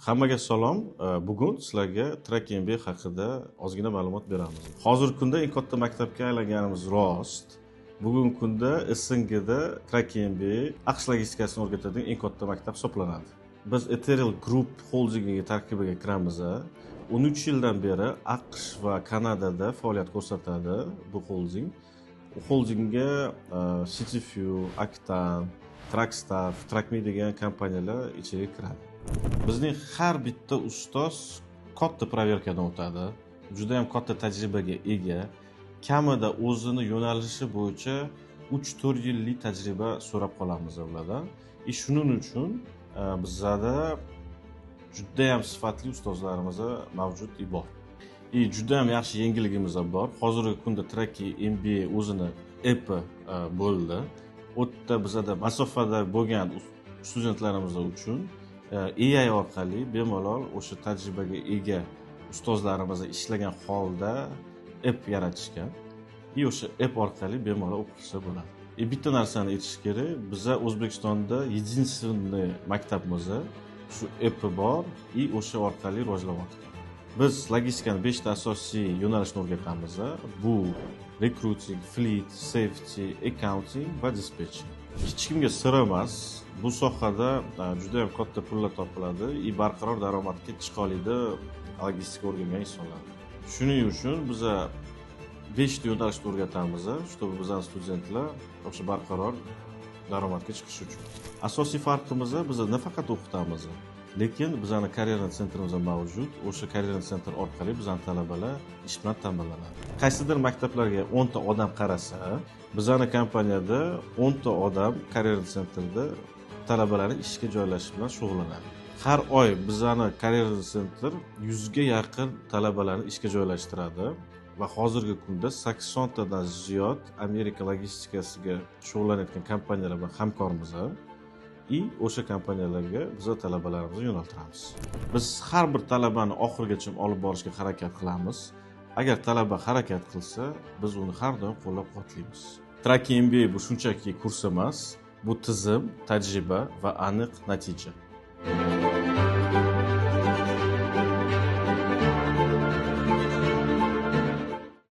Hammaga salom. Bugun sizlarga TrackMB haqida ozgina ma'lumot beramiz. Hozirgi kunda eng katta maktabga aylanganimiz rost. Bugungi kunda SNGda TrackMB AQSh logistikasini o'rgatadigan eng katta maktab hisoblanadi. Biz Ethereal Group holdingiga tarkibiga kiramiz. 13 yildan beri AQSh va Kanadada faoliyat ko'rsatadi bu holding. Bu holdingga CityView, Actan, Trackstaff, TrackMe degan kompaniyalar ichiga kiradi. Bizning har bitta ustoz katta proverkadan o'tadi. Juda ham katta tajribaga ega. Kamida o'zini yo'nalishi bo'yicha 3-4 yillik tajriba so'rab qolamiz ulardan. Shuning uchun bizda juda ham sifatli ustozlarimiz mavjud bor. Juda ham yaxshi yangiligimiz bor. Hozirgi kunda TrackMB o'zini app bo'ldi. U yerda bizda masofada bo'lgan studentlarimiz uchun AI orqali bemalol o'sha tajribaga ega ustozlarimiz ishlagan holda app yaratishgan. O'sha app orqali bemalol o'qisa bo'ladi. Bitta narsani aytish kerak, biza O'zbekistonda единственный maktabimiz shu app bor, o'sha orqali rivojlanyapti. Biz logistikani 5 ta asosiy yo'nalishni o'rgatamiz. Bu recruiting, fleet, safety, accounting va dispatching. Hech kimga sir emas, bu sohada juda ham katta pullar topiladi, barqaror daromadga chiqa oladi logistika o'rgangan insonlar. Shuning uchun biz 5 ta yo'nalishni o'rgatamiz, чтобы bizning studentlar o'sha barqaror daromadga chiqishi uchun. Asosiy farqimiz biz nafaqat o'qitamiz, lekin bizning karyera sentrimiz mavjud. O'sha karyera sentr orqali bizning talabalar ish bilan ta'minlanadi. Qaysidir maktablarga 10 ta odam qarasa, bizning kompaniyada 10 ta odam karyera sentrda talabalarni ishga joylashish bilan shug'ullanadi. Har oy bizning karyera sentr 100 ga yaqin talabalarni ishga joylashtiradi va hozirgi kunda 80 tadan ziyod Amerika logistikasiga shug'ullanayotgan kompaniyalar bilan hamkormiz. O'sha kompaniyalarga biz talabalarimizni yo'naltiramiz. Biz har bir talabani oxirigacha olib borishga harakat qilamiz. Agar talaba harakat qilsa, biz uni har doim qo'llab-quvvatlaymiz. TrackMB bu shunchaki kurs emas, bu tizim, tajriba va aniq natija.